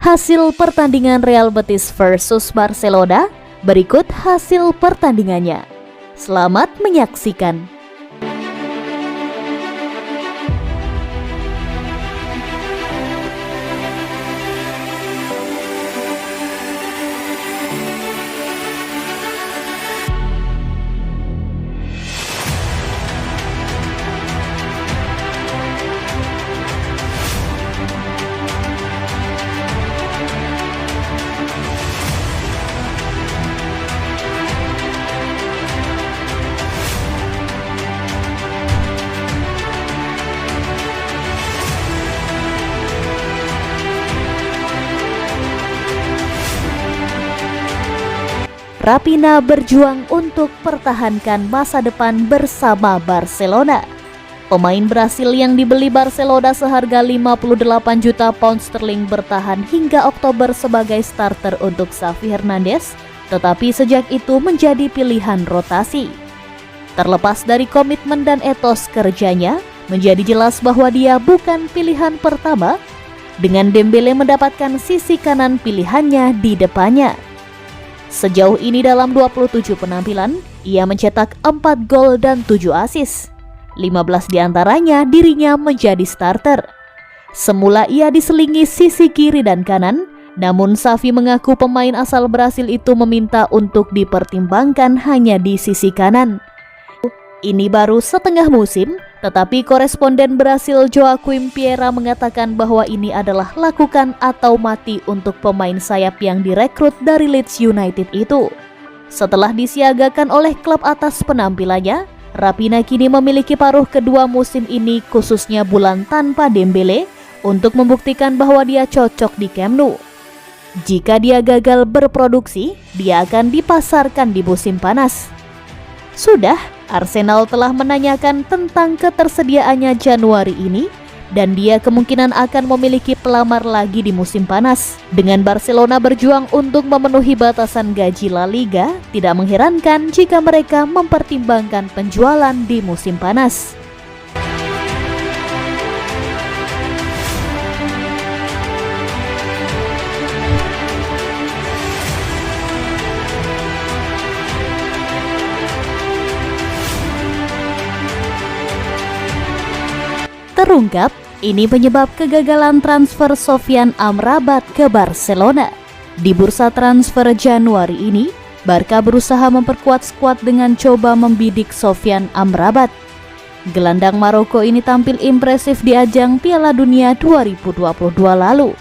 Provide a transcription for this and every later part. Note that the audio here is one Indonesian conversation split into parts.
Hasil pertandingan Real Betis versus Barcelona, berikut hasil pertandingannya. Selamat menyaksikan. Raphinha berjuang untuk pertahankan masa depan bersama Barcelona. Pemain Brasil yang dibeli Barcelona seharga 58 juta pound sterling bertahan hingga Oktober sebagai starter untuk Xavi Hernandez, tetapi sejak itu menjadi pilihan rotasi. Terlepas dari komitmen dan etos kerjanya, menjadi jelas bahwa dia bukan pilihan pertama, dengan Dembele mendapatkan sisi kanan pilihannya di depannya. Sejauh ini dalam 27 penampilan, ia mencetak 4 gol dan 7 assist. 15 diantaranya dirinya menjadi starter. Semula ia diselingi sisi kiri dan kanan, namun Xavi mengaku pemain asal Brasil itu meminta untuk dipertimbangkan hanya di sisi kanan. Ini baru setengah musim, tetapi koresponden Brasil Joaquim Pieira mengatakan bahwa ini adalah lakukan atau mati untuk pemain sayap yang direkrut dari Leeds United itu. Setelah disiagakan oleh klub atas penampilannya, Raphinha kini memiliki paruh kedua musim ini, khususnya bulan tanpa Dembele, untuk membuktikan bahwa dia cocok di Camp Nou. Jika dia gagal berproduksi, dia akan dipasarkan di musim panas. Sudah, Arsenal telah menanyakan tentang ketersediaannya Januari ini, dan dia kemungkinan akan memiliki pelamar lagi di musim panas. Dengan Barcelona berjuang untuk memenuhi batasan gaji La Liga, tidak mengherankan jika mereka mempertimbangkan penjualan di musim panas. Terungkap, ini penyebab kegagalan transfer Sofyan Amrabat ke Barcelona. Di bursa transfer Januari ini, Barca berusaha memperkuat skuad dengan coba membidik Sofyan Amrabat. Gelandang Maroko ini tampil impresif di ajang Piala Dunia 2022 lalu.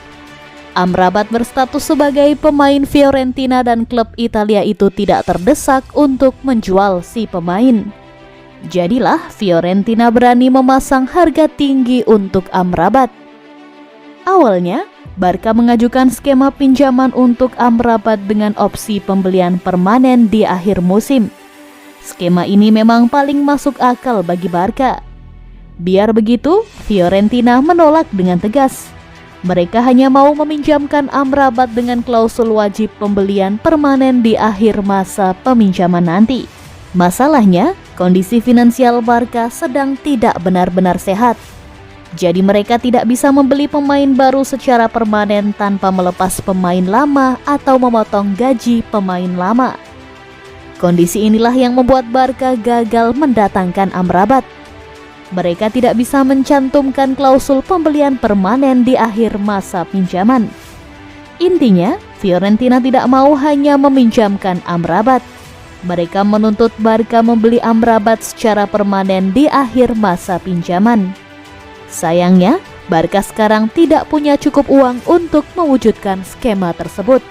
Amrabat berstatus sebagai pemain Fiorentina dan klub Italia itu tidak terdesak untuk menjual si pemain. Jadilah Fiorentina berani memasang harga tinggi untuk Amrabat. Awalnya, Barca mengajukan skema pinjaman untuk Amrabat dengan opsi pembelian permanen di akhir musim. Skema ini memang paling masuk akal bagi Barca. Biar begitu, Fiorentina menolak dengan tegas. Mereka hanya mau meminjamkan Amrabat dengan klausul wajib pembelian permanen di akhir masa peminjaman nanti. Masalahnya, kondisi finansial Barca sedang tidak benar-benar sehat. Jadi mereka tidak bisa membeli pemain baru secara permanen tanpa melepas pemain lama atau memotong gaji pemain lama. Kondisi inilah yang membuat Barca gagal mendatangkan Amrabat. Mereka tidak bisa mencantumkan klausul pembelian permanen di akhir masa pinjaman. Intinya, Fiorentina tidak mau hanya meminjamkan Amrabat. Mereka menuntut Barca membeli Amrabat secara permanen di akhir masa pinjaman. Sayangnya, Barca sekarang tidak punya cukup uang untuk mewujudkan skema tersebut.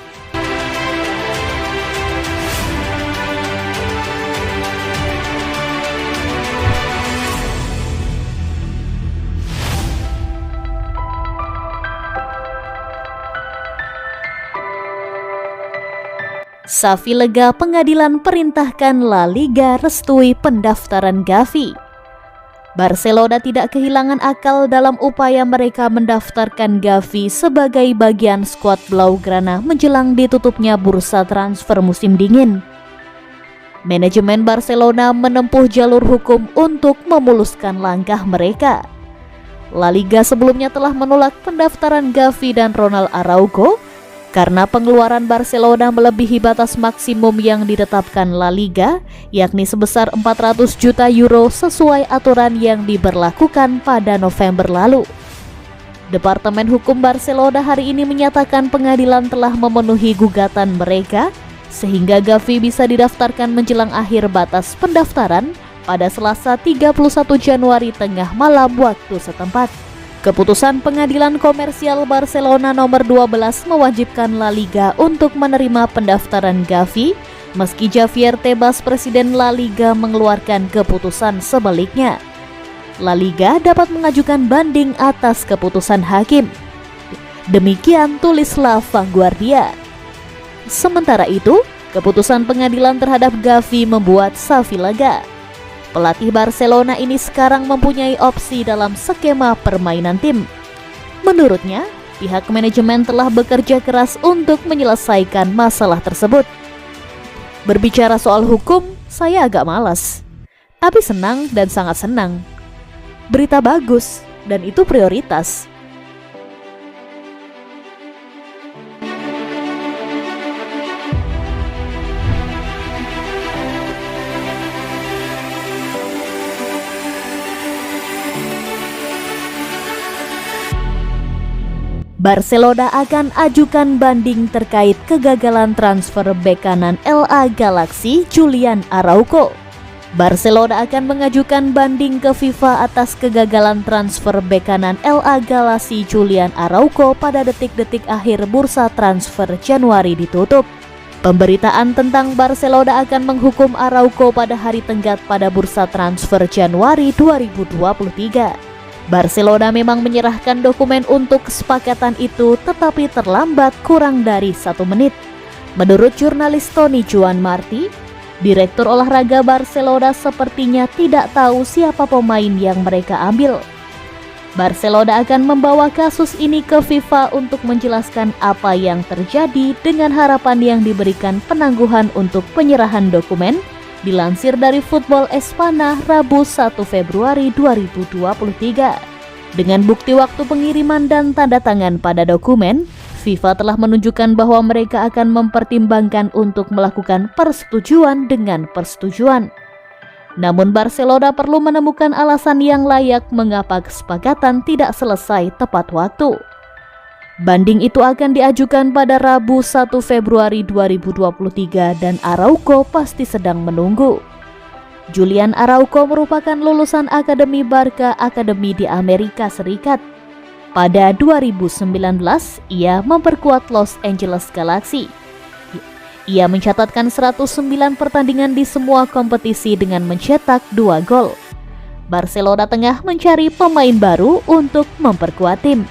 Xavi lega, pengadilan perintahkan La Liga restui pendaftaran Gavi. Barcelona tidak kehilangan akal dalam upaya mereka mendaftarkan Gavi sebagai bagian skuad Blaugrana menjelang ditutupnya bursa transfer musim dingin. Manajemen Barcelona menempuh jalur hukum untuk memuluskan langkah mereka. La Liga sebelumnya telah menolak pendaftaran Gavi dan Ronald Araujo karena pengeluaran Barcelona melebihi batas maksimum yang ditetapkan La Liga, yakni sebesar 400 juta euro sesuai aturan yang diberlakukan pada November lalu. Departemen Hukum Barcelona hari ini menyatakan pengadilan telah memenuhi gugatan mereka sehingga Gavi bisa didaftarkan menjelang akhir batas pendaftaran pada Selasa 31 Januari tengah malam waktu setempat. Keputusan Pengadilan Komersial Barcelona nomor 12 mewajibkan La Liga untuk menerima pendaftaran Gavi, meski Javier Tebas, presiden La Liga, mengeluarkan keputusan sebaliknya. La Liga dapat mengajukan banding atas keputusan hakim. Demikian tulis La Vanguardia. Sementara itu, keputusan pengadilan terhadap Gavi membuat Xavi lega. Pelatih Barcelona ini sekarang mempunyai opsi dalam skema permainan tim. Menurutnya, pihak manajemen telah bekerja keras untuk menyelesaikan masalah tersebut. Berbicara soal hukum, saya agak malas. Tapi senang dan sangat senang. Berita bagus, dan itu prioritas. Barcelona akan ajukan banding terkait kegagalan transfer bek kanan LA Galaxy Julian Araujo. Barcelona akan mengajukan banding ke FIFA atas kegagalan transfer bek kanan LA Galaxy Julian Araujo pada detik-detik akhir bursa transfer Januari ditutup. Pemberitaan tentang Barcelona akan menghukum Araujo pada hari tenggat pada bursa transfer Januari 2023. Barcelona memang menyerahkan dokumen untuk kesepakatan itu, tetapi terlambat kurang dari 1 menit. Menurut jurnalis Tony Juan Martí, direktur olahraga Barcelona sepertinya tidak tahu siapa pemain yang mereka ambil. Barcelona akan membawa kasus ini ke FIFA untuk menjelaskan apa yang terjadi dengan harapan yang diberikan penangguhan untuk penyerahan dokumen, dilansir dari Football Espana Rabu 1 Februari 2023. Dengan bukti waktu pengiriman dan tanda tangan pada dokumen, FIFA telah menunjukkan bahwa mereka akan mempertimbangkan untuk melakukan persetujuan dengan persetujuan. Namun Barcelona perlu menemukan alasan yang layak mengapa kesepakatan tidak selesai tepat waktu. Banding itu akan diajukan pada Rabu 1 Februari 2023 dan Araujo pasti sedang menunggu. Julian Araujo merupakan lulusan Akademi Barca Academy di Amerika Serikat. Pada 2019, ia memperkuat Los Angeles Galaxy. Ia mencatatkan 109 pertandingan di semua kompetisi dengan mencetak 2 gol. Barcelona tengah mencari pemain baru untuk memperkuat tim.